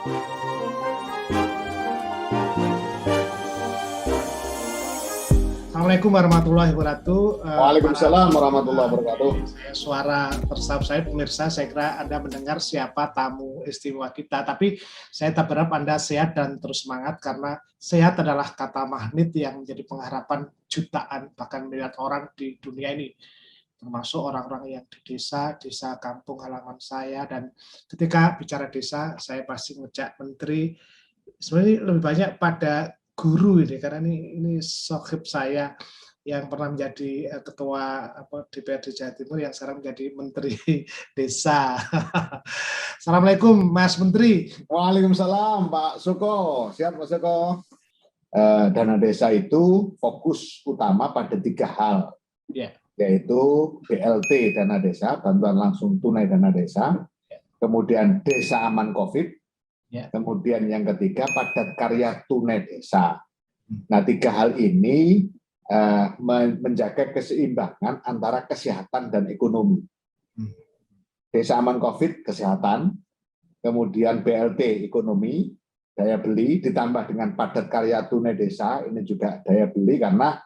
Assalamualaikum warahmatullahi wabarakatuh. Waalaikumsalam warahmatullahi wabarakatuh. Suara tersahap saya, pemirsa, saya kira Anda mendengar siapa tamu istimewa kita. Tapi saya tak berharap Anda sehat dan terus semangat, karena sehat adalah kata magnet yang menjadi pengharapan jutaan, bahkan miliar orang di dunia ini. Termasuk orang-orang yang di desa kampung halaman saya. Dan ketika bicara desa, saya pasti ngejak menteri. Sebenarnya lebih banyak pada guru ini, karena ini sohib saya yang pernah menjadi ketua DPRD Jawa Timur, yang sekarang menjadi menteri desa. Assalamualaikum Mas Menteri. Waalaikumsalam Pak Suko. Siap Pak Suko. Dana desa itu fokus utama pada 3 hal, yaitu BLT dana desa, bantuan langsung tunai dana desa, kemudian desa aman COVID, kemudian yang ketiga padat karya tunai desa. Nah, 3 hal ini menjaga keseimbangan antara kesehatan dan ekonomi. Desa aman COVID kesehatan, kemudian BLT ekonomi, daya beli, ditambah dengan padat karya tunai desa, ini juga daya beli, karena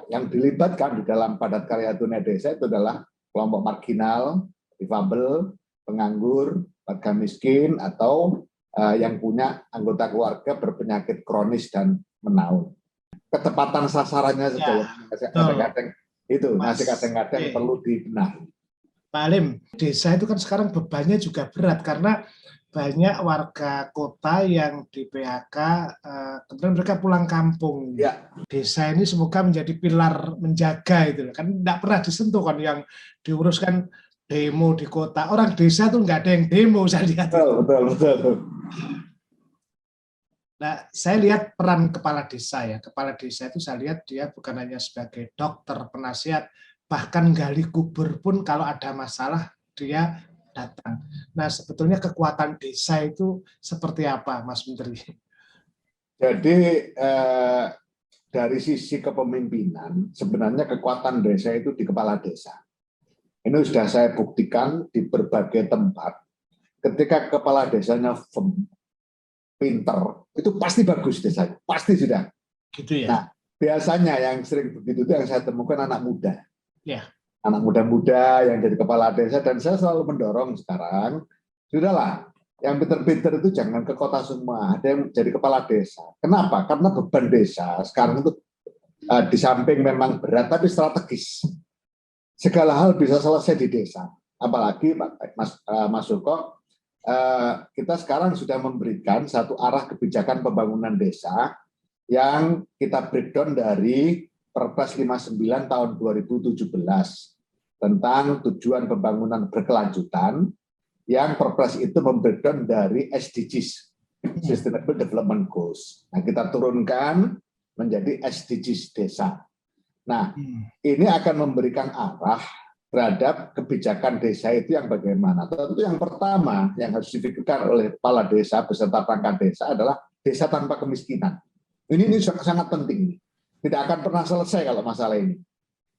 yang dilibatkan di dalam padat karya tunai desa itu adalah kelompok marginal, difabel, penganggur, warga miskin, atau yang punya anggota keluarga berpenyakit kronis dan menaun. Ketepatan sasarannya saja kadang-kadang itu masih kadang-kadang perlu dibenahi. Pak Alim, desa itu kan sekarang bebannya juga berat, karena banyak warga kota yang di PHK, kemudian mereka pulang kampung. Desa ini semoga menjadi pilar menjaga itu, kan tidak pernah disentuh kan, yang diuruskan demo di kota. Orang desa tuh nggak ada yang demo, saya lihat. Betul. Nah, saya lihat peran kepala desa ya. Kepala desa itu saya lihat dia bukan hanya sebagai dokter, penasihat, bahkan gali kubur pun kalau ada masalah dia datang. Nah, sebetulnya kekuatan desa itu seperti apa, Mas Menteri? Jadi dari sisi kepemimpinan, sebenarnya kekuatan desa itu di kepala desa. Ini sudah saya buktikan di berbagai tempat. Ketika kepala desanya pinter, itu pasti bagus desanya, pasti sudah. Gitu ya. Nah, biasanya yang sering begitu itu yang saya temukan anak muda. Ya. Anak muda-muda yang jadi kepala desa, dan saya selalu mendorong sekarang, sudahlah, yang pinter-pinter itu jangan ke kota semua, ada yang jadi kepala desa. Kenapa? Karena beban desa sekarang itu di samping memang berat, tapi strategis. Segala hal bisa selesai di desa. Apalagi Mas Suko, kita sekarang sudah memberikan satu arah kebijakan pembangunan desa yang kita breakdown dari Perpres 59 tahun 2017 tentang tujuan pembangunan berkelanjutan, yang Perpres itu membreakdown dari SDGs, Sustainable Development Goals. Nah, kita turunkan menjadi SDGs desa. Nah, ini akan memberikan arah terhadap kebijakan desa itu yang bagaimana. Tentu yang pertama yang harus dipikirkan oleh kepala desa beserta perangkat desa adalah desa tanpa kemiskinan. Ini sangat penting. Tidak akan pernah selesai kalau masalah ini.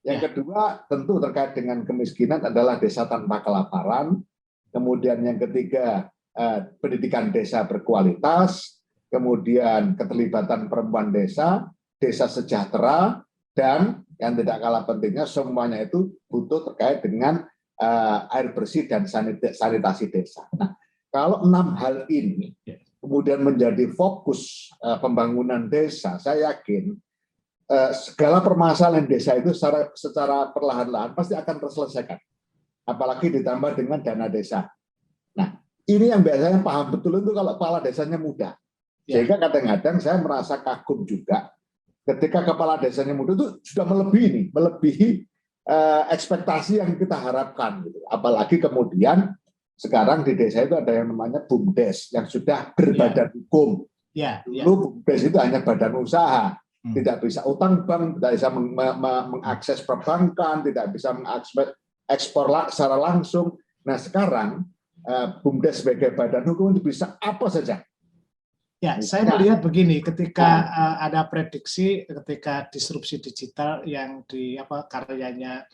Yang kedua tentu terkait dengan kemiskinan adalah desa tanpa kelaparan. Kemudian yang ketiga pendidikan desa berkualitas. Kemudian keterlibatan perempuan desa, desa sejahtera, dan yang tidak kalah pentingnya semuanya itu butuh terkait dengan air bersih dan sanitasi desa. Nah, kalau 6 hal ini kemudian menjadi fokus pembangunan desa, saya yakin segala permasalahan desa itu secara perlahan-lahan pasti akan terselesaikan. Apalagi ditambah dengan dana desa. Nah, ini yang biasanya paham betul itu kalau kepala desanya muda. Sehingga kadang-kadang saya merasa kagum juga ketika kepala desanya muda itu sudah melebihi ekspektasi yang kita harapkan. Gitu. Apalagi kemudian sekarang di desa itu ada yang namanya BUMDes yang sudah berbadan hukum. Dulu BUMDes itu hanya badan usaha. Tidak bisa utang bank, tidak bisa mengakses perbankan, tidak bisa mengakses ekspor secara langsung. Nah, sekarang BUMDes sebagai badan hukum itu bisa apa saja. Ya, saya melihat begini, ketika ada prediksi ketika disrupsi digital yang karyanya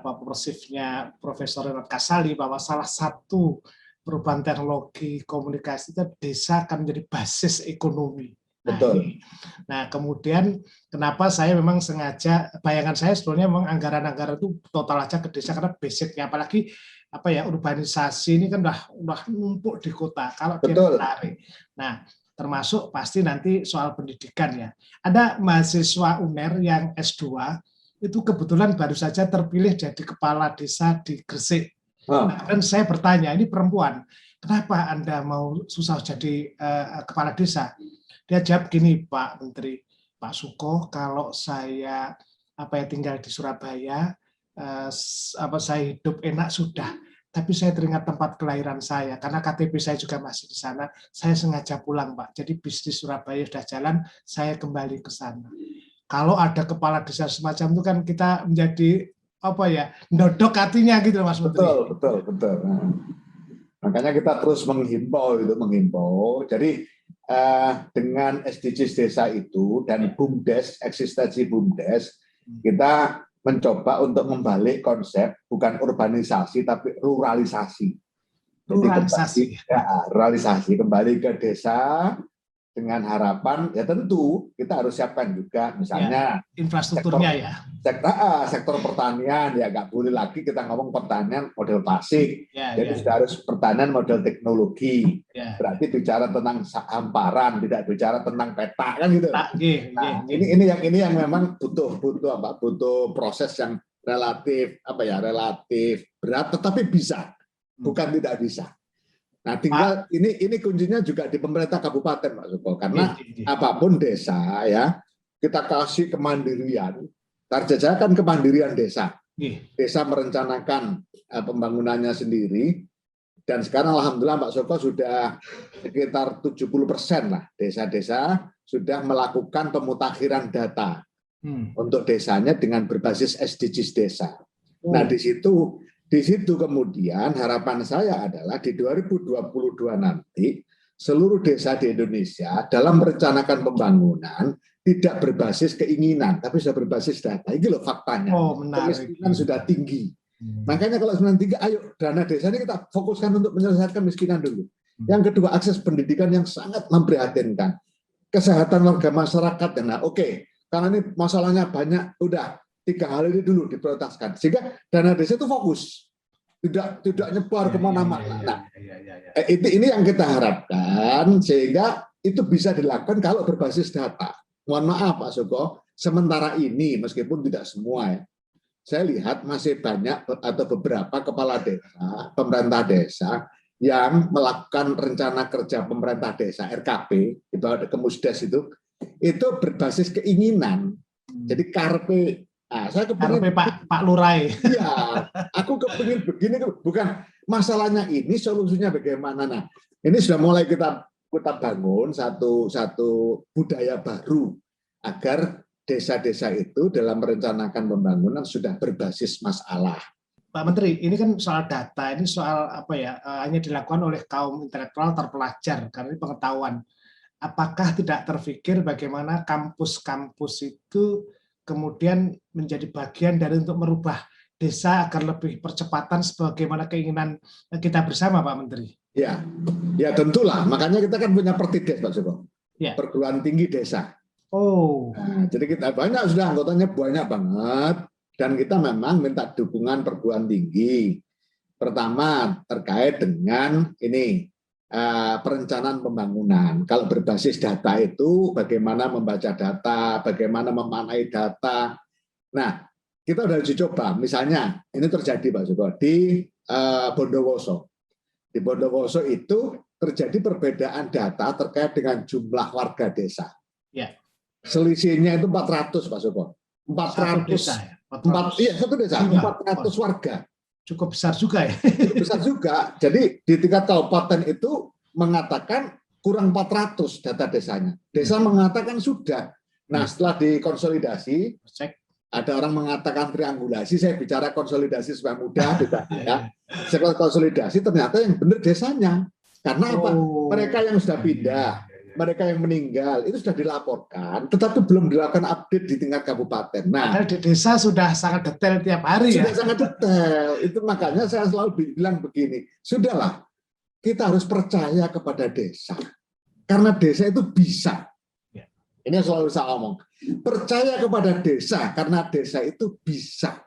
progresifnya Profesor Renat Kasali, bahwa salah satu perubahan teknologi komunikasi itu desa akan menjadi basis ekonomi. Betul. Nah, kemudian kenapa saya memang sengaja, bayangan saya sebetulnya memang anggaran-anggaran itu total aja ke desa karena basicnya, apalagi urbanisasi ini kan udah numpuk di kota. Kalau dia ditarik, nah termasuk pasti nanti soal pendidikan ya. Ada mahasiswa UNER yang S2 itu kebetulan baru saja terpilih jadi kepala desa di Gresik. Dan saya bertanya, ini perempuan, kenapa Anda mau susah jadi kepala desa? Dia jawab gini, Pak Menteri, Pak Suko, kalau saya tinggal di Surabaya, saya hidup enak sudah, tapi saya teringat tempat kelahiran saya, karena KTP saya juga masih di sana, saya sengaja pulang, Pak. Jadi bisnis Surabaya sudah jalan, saya kembali ke sana. Kalau ada kepala desa semacam itu kan kita menjadi ndodok hatinya gitu, Mas Menteri. Betul. Makanya kita terus menghimbau. Jadi dengan SDGs desa itu dan BUMDes, eksistensi BUMDes, kita mencoba untuk membalik konsep bukan urbanisasi tapi ruralisasi. Ruralisasi kembali ke desa dengan harapan ya tentu kita harus siapkan juga misalnya infrastrukturnya sektor pertanian ya nggak boleh lagi kita ngomong pertanian model klasik, jadi sudah harus pertanian model teknologi, berarti bicara tentang hamparan, tidak bicara tentang peta kan gitu. Ini yang memang butuh proses yang relatif berat tetapi bisa, bukan tidak bisa. Nah, tinggal ini kuncinya juga di pemerintah kabupaten, Pak Suko, karena apapun desa ya kita kasih kemandirian. Target saya kan kemandirian desa. Desa merencanakan pembangunannya sendiri, dan sekarang alhamdulillah Pak Suko sudah sekitar 70% lah desa-desa sudah melakukan pemutakhiran data untuk desanya dengan berbasis SDGs desa. Nah, di situ kemudian harapan saya adalah di 2022 nanti seluruh desa di Indonesia dalam merencanakan pembangunan tidak berbasis keinginan, tapi sudah berbasis data. Ini loh faktanya. Kemiskinan sudah tinggi. Makanya kalau kemiskinan tinggi, ayo dana desa ini kita fokuskan untuk menyelesaikan kemiskinan dulu. Yang kedua, akses pendidikan yang sangat memprihatinkan. Kesehatan warga masyarakat. Nah, karena ini masalahnya banyak, udah 3 hal ini dulu diprioritaskan sehingga dana desa itu fokus, tidak nyebar kemana-mana. Nah, ini yang kita harapkan sehingga itu bisa dilakukan kalau berbasis data. Mohon maaf Pak Suko, sementara ini meskipun tidak semua ya, saya lihat masih banyak atau beberapa kepala desa, pemerintah desa yang melakukan rencana kerja pemerintah desa RKP, itu ada Kemusdes itu berbasis keinginan. Jadi karpe. Nah, saya kepingin Pak Lurai. Iya, aku kepingin begini, bukan masalahnya ini solusinya bagaimana. Nah, ini sudah mulai kita bangun satu budaya baru agar desa-desa itu dalam merencanakan pembangunan sudah berbasis masalah. Pak Menteri, ini kan soal data, ini soal hanya dilakukan oleh kaum intelektual terpelajar karena ini pengetahuan. Apakah tidak terpikir bagaimana kampus-kampus itu kemudian menjadi bagian dari untuk merubah desa agar lebih percepatan sebagaimana keinginan kita bersama, Pak Menteri? Ya tentulah. Makanya kita kan punya Pertides, Pak Suko. Perguruan tinggi desa. Nah, jadi kita sudah anggotanya banyak banget, dan kita memang minta dukungan perguruan tinggi. Pertama terkait dengan ini. Perencanaan pembangunan. Kalau berbasis data itu bagaimana membaca data, bagaimana memanai data. Nah, kita sudah dicoba. Misalnya, ini terjadi Pak Suko di Bondowoso. Di Bondowoso itu terjadi perbedaan data terkait dengan jumlah warga desa. Selisihnya itu 400 Pak Suko. 400 desa, ya? Satu desa, 400 warga. Cukup besar juga ya. Cukup besar juga. Jadi di tingkat kabupaten itu mengatakan kurang 400 data desanya. Desa mengatakan sudah. Nah, setelah dikonsolidasi, ada orang mengatakan triangulasi, saya bicara konsolidasi supaya mudah. Setelah konsolidasi ternyata yang benar desanya. Karena apa? Mereka yang sudah pindah, mereka yang meninggal itu sudah dilaporkan, tetapi belum dilakukan update di tingkat kabupaten. Nah, di desa sudah sangat detail tiap hari. Sudah sangat detail. Itu makanya saya selalu bilang begini, sudahlah, kita harus percaya kepada desa. Karena desa itu bisa. Ini yang selalu saya omong. Percaya kepada desa, karena desa itu bisa.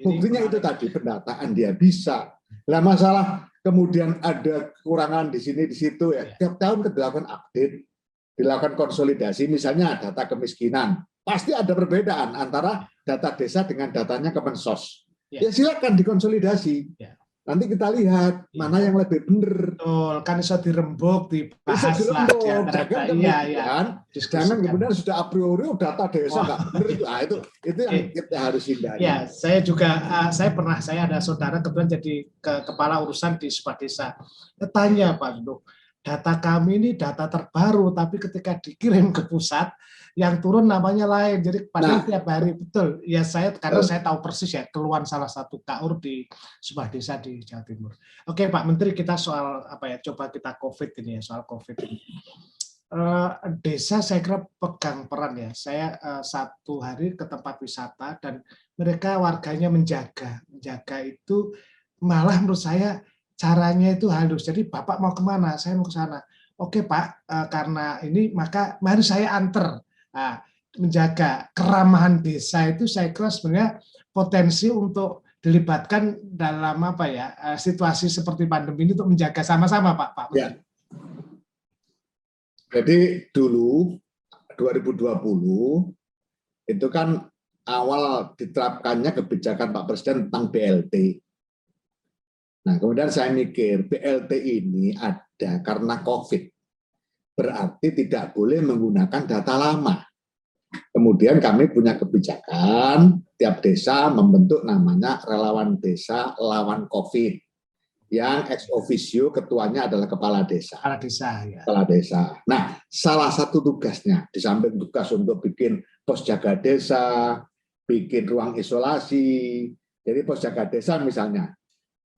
Buktinya itu tadi, pendataan dia bisa. Nah, masalah kemudian ada kekurangan di sini, di situ, ya. Tiap tahun dilakukan update, dilakukan konsolidasi, misalnya data kemiskinan. Pasti ada perbedaan antara data desa dengan datanya Kemensos. Ya silakan dikonsolidasi. Nanti kita lihat mana yang lebih benar. Betul, kan bisa dirembuk, dibahas lah. Jangan kemudian sudah a priori data desa nggak benar itu. Nah, itu yang kita harus hindari. Ya, saya juga saya ada saudara kebetulan jadi kepala urusan di sebuah desa. Tanya Pak Duduk, data kami ini data terbaru, tapi ketika dikirim ke pusat, yang turun namanya lain. Jadi padahal tiap hari betul. Ya karena saya tahu persis ya keluhan salah satu KUR di sebuah desa di Jawa Timur. Oke Pak Menteri, kita soal coba kita COVID ini ya, soal COVID ini. Desa saya kira pegang peran ya. Saya satu hari ke tempat wisata dan mereka warganya menjaga itu malah menurut saya caranya itu halus. Jadi Bapak mau kemana? Saya mau ke sana. Oke Pak, karena ini maka mari saya anter. Nah, menjaga keramahan desa itu saya kira sebenarnya potensi untuk dilibatkan dalam situasi seperti pandemi ini untuk menjaga sama-sama Pak. Ya. Jadi dulu 2020 itu kan awal diterapkannya kebijakan Pak Presiden tentang BLT. Nah, kemudian saya mikir BLT ini ada karena COVID. Berarti tidak boleh menggunakan data lama. Kemudian kami punya kebijakan, tiap desa membentuk namanya Relawan Desa Lawan COVID. Yang ex officio ketuanya adalah kepala desa. Kepala desa, ya. Kepala desa. Nah, salah satu tugasnya, di samping tugas untuk bikin pos jaga desa, bikin ruang isolasi. Jadi pos jaga desa misalnya,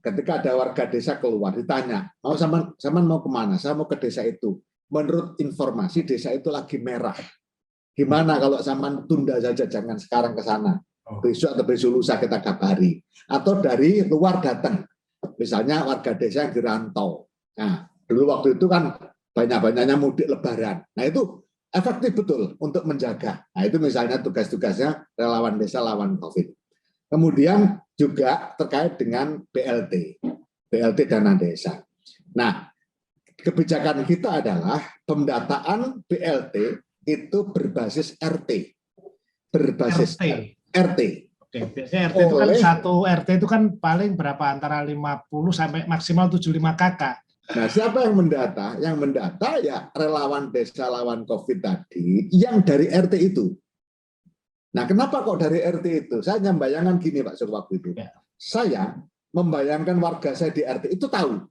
ketika ada warga desa keluar, ditanya, sama mau kemana? Saya mau ke desa itu. Menurut informasi desa itu lagi merah. Gimana kalau Saman tunda saja, jangan sekarang ke sana. Besok atau besok lusa kita kabari. Atau dari luar datang. Misalnya warga desa yang dirantau. Nah, dulu waktu itu kan banyak-banyaknya mudik lebaran. Nah, itu efektif betul untuk menjaga. Nah, itu misalnya tugas-tugasnya relawan desa lawan COVID. Kemudian juga terkait dengan BLT. BLT dana desa. Nah, kebijakan kita adalah pendataan BLT itu berbasis RT. Berbasis RT. Oke, biasanya RT itu kan satu RT itu kan paling berapa, antara 50 sampai maksimal 75 kakak. Nah, siapa yang mendata? Yang mendata ya relawan desa lawan COVID tadi yang dari RT itu. Nah, kenapa kok dari RT itu? Saya membayangkan gini Pak Joko waktu itu. Ya. Saya membayangkan warga saya di RT itu tahu.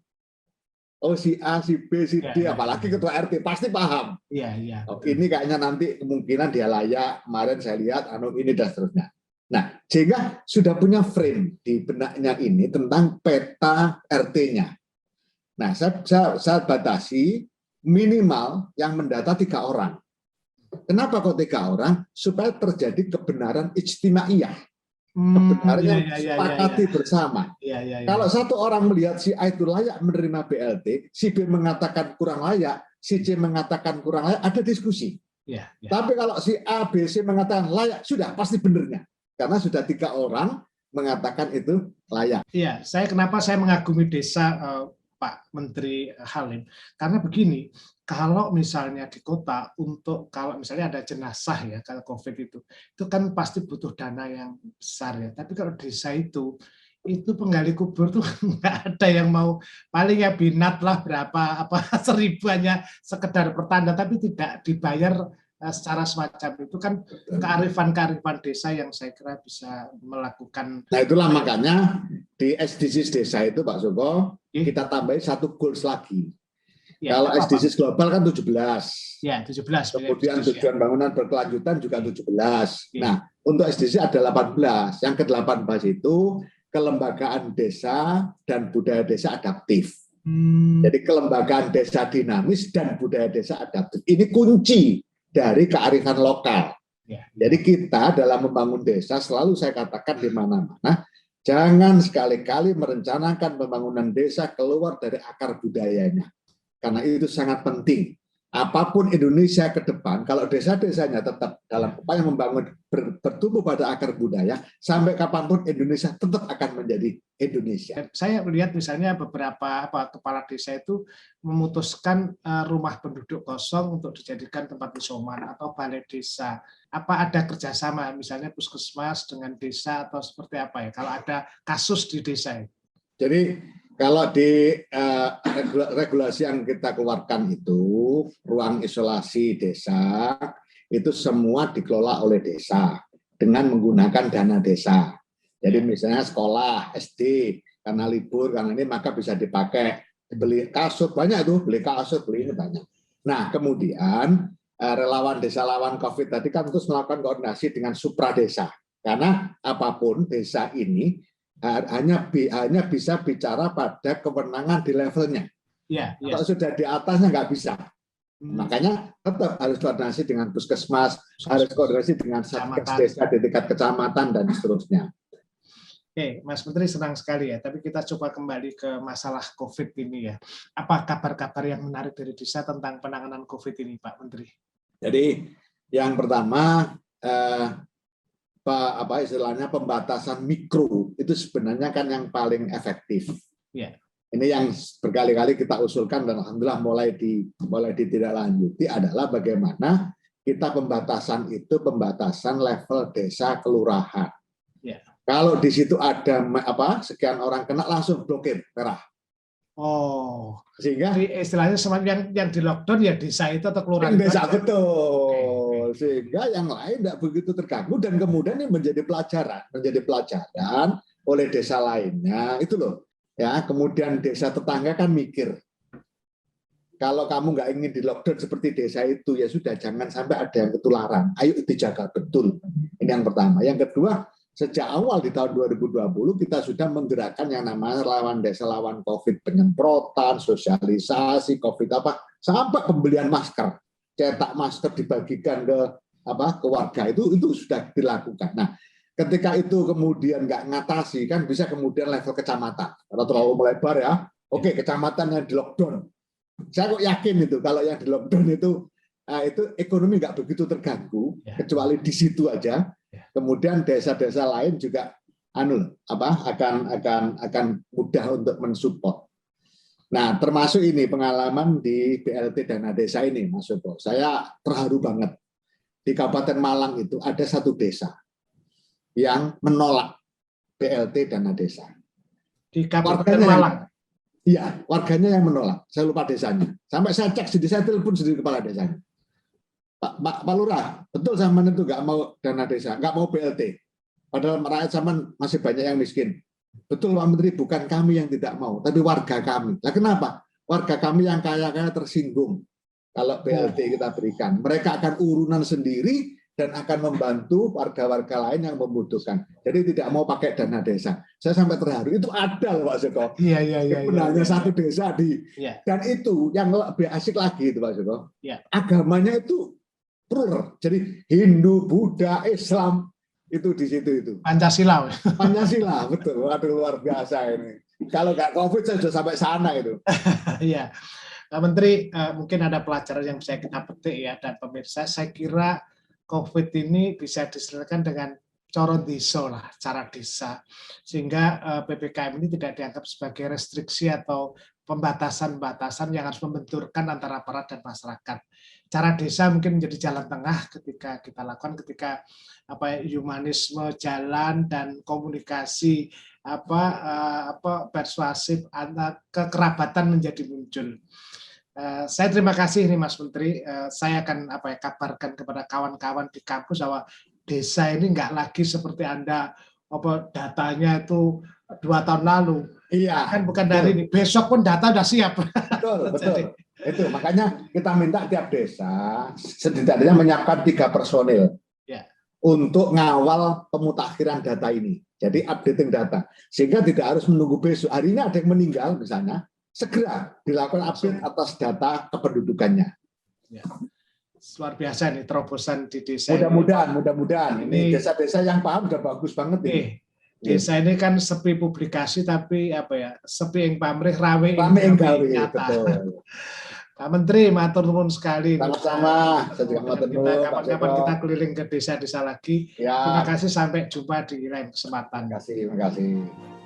Oh, si A, si B, si D, apalagi ketua RT pasti paham. Iya. Oh, ini kayaknya nanti kemungkinan dia layak. Kemarin saya lihat ini dan seterusnya. Nah, sehingga sudah punya frame di benaknya ini tentang peta RT-nya. Nah, saya batasi minimal yang mendata 3 orang. Kenapa kok 3 orang? Supaya terjadi kebenaran ijtimaiyah. Kebenaran yang disepakati bersama. Kalau satu orang melihat si A itu layak menerima BLT, si B mengatakan kurang layak, si C mengatakan kurang layak, ada diskusi. Tapi kalau si A, B, C mengatakan layak, sudah pasti benernya. Karena sudah 3 orang mengatakan itu layak. Iya, kenapa saya mengagumi desa Pak Menteri Halim? Karena begini, kalau misalnya di kota kalau misalnya ada jenazah ya kalau COVID itu kan pasti butuh dana yang besar ya. Tapi kalau desa itu penggali kubur tuh nggak ada yang mau, paling ya binat lah berapa 1000 hanya sekedar pertanda, tapi tidak dibayar secara semacam itu. Kan kearifan desa yang saya kira bisa melakukan. Nah, itulah makanya di SDGs desa itu Pak Joko kita tambahin 1 goals lagi. Ya, kalau SDGs global kan 17. Ya, 17. Kemudian tujuan bangunan berkelanjutan juga 17. Nah, untuk SDGs ada 18. Yang ke-18 itu kelembagaan desa dan budaya desa adaptif. Jadi kelembagaan desa dinamis dan budaya desa adaptif. Ini kunci dari kearifan lokal. Jadi kita dalam membangun desa selalu saya katakan di mana-mana Jangan sekali-kali merencanakan pembangunan desa keluar dari akar budayanya. Karena itu sangat penting. Apapun Indonesia ke depan, kalau desa-desanya tetap dalam upaya membangun bertumbuh pada akar budaya, sampai kapanpun Indonesia tetap akan menjadi Indonesia. Saya melihat misalnya beberapa kepala desa itu memutuskan rumah penduduk kosong untuk dijadikan tempat isoman atau balai desa. Apa ada kerjasama misalnya puskesmas dengan desa atau seperti apa ya? Kalau ada kasus di desa. Jadi kalau di regulasi yang kita keluarkan itu, ruang isolasi desa, itu semua dikelola oleh desa dengan menggunakan dana desa. Jadi misalnya sekolah, SD, karena libur, karena ini maka bisa dipakai. Beli kasur, banyak tuh, beli kasur, beli ini banyak. Nah kemudian relawan desa lawan COVID tadi kan terus melakukan koordinasi dengan supra desa. Karena apapun desa ini, hanya bisa bicara pada kewenangan di levelnya. Ya, kalau sudah di atasnya nggak bisa. Makanya tetap harus koordinasi dengan puskesmas, harus koordinasi dengan satgas desa di tingkat kecamatan dan seterusnya. Oke, Mas Menteri senang sekali ya. Tapi kita coba kembali ke masalah COVID ini ya. Apa kabar-kabar yang menarik dari desa tentang penanganan COVID ini, Pak Menteri? Jadi yang pertama istilahnya pembatasan mikro itu sebenarnya kan yang paling efektif. Ya. Ini yang berkali-kali kita usulkan dan alhamdulillah mulai ditindaklanjuti adalah bagaimana kita pembatasan level desa kelurahan. Ya. Kalau di situ ada sekian orang kena langsung blokir merah. Oh, sehingga istilahnya yang di lockdown ya desa itu atau kelurahan desa betul. Sehingga yang lain tidak begitu terganggu dan kemudian ini menjadi pelajaran oleh desa lainnya itu loh ya. Kemudian desa tetangga kan mikir kalau kamu nggak ingin di lockdown seperti desa itu ya sudah jangan sampai ada yang ketularan, ayo dijaga betul. Ini yang pertama. Yang kedua, sejak awal di tahun 2020 kita sudah menggerakkan yang namanya lawan desa lawan COVID, penyemprotan, sosialisasi COVID sampai pembelian masker, cetak masker dibagikan ke warga itu sudah dilakukan. Nah, ketika itu kemudian nggak ngatasi kan bisa kemudian level kecamatan. Kalau terlalu melebar ya, oke kecamatan yang di lockdown. Saya kok yakin itu kalau yang di lockdown itu ekonomi nggak begitu terganggu kecuali di situ aja. Kemudian desa-desa lain juga akan mudah untuk mensupport. Nah, termasuk ini pengalaman di BLT Dana Desa ini, Mas Joko. Saya terharu banget. Di Kabupaten Malang itu ada satu desa yang menolak BLT Dana Desa. Di Kabupaten Malang? Iya, warganya yang menolak. Saya lupa desanya. Sampai saya cek sendiri, saya telepon sendiri kepala desanya. Pak Lurah, betul Zaman itu nggak mau dana desa, nggak mau BLT. Padahal rakyat Zaman masih banyak yang miskin. Betul Pak Menteri, bukan kami yang tidak mau, tapi warga kami. Nah, kenapa? Warga kami yang kaya-kaya tersinggung kalau BLT kita berikan. Mereka akan urunan sendiri dan akan membantu warga-warga lain yang membutuhkan. Jadi tidak mau pakai dana desa. Saya sampai terharu. Itu ada loh Pak Joko. Iya. Hanya satu desa dan itu yang lebih asik lagi itu Pak Joko. Agamanya itu plural. Jadi Hindu, Buddha, Islam itu di situ itu. Pancasila, betul. Aduh luar biasa ini. Kalau nggak COVID saya sudah sampai sana itu. Iya, Pak Menteri, mungkin ada pelajaran yang bisa kita petik ya dan pemirsa. Saya kira COVID ini bisa diselesaikan dengan cara desa, sehingga PPKM ini tidak dianggap sebagai restriksi atau pembatasan-batasan yang harus membenturkan antara aparat dan masyarakat. Cara desa mungkin menjadi jalan tengah ketika kita lakukan, ketika humanisme jalan dan komunikasi persuasif kekerabatan menjadi muncul. Saya terima kasih nih Mas Menteri. Saya akan kabarkan kepada kawan-kawan di kampus bahwa desa ini nggak lagi seperti Anda datanya itu 2 tahun lalu. Iya. Kan bukan dari ini. Besok pun data udah siap. Betul. Itu makanya kita minta tiap desa setidaknya menyiapkan 3 personil untuk ngawal pemutakhiran data ini. Jadi updating data. Sehingga tidak harus menunggu besok. Hari ini ada yang meninggal misalnya, segera dilakukan update atas data kependudukannya. Ya. Luar biasa nih terobosan di desa. Mudah-mudahan. Ini desa-desa yang paham udah bagus banget ini. desa ini kan sepi publikasi tapi apa ya, sepi ing pamrih rawe Rame ing gawe, nyata. betul. Pak Menteri, matur nuwun sekali. Sama-sama, saya juga matur nuwun, Pak Kapan-kapan Joko. kita keliling ke desa-desa lagi. Ya. Terima kasih, sampai jumpa di lain kesempatan. Terima kasih.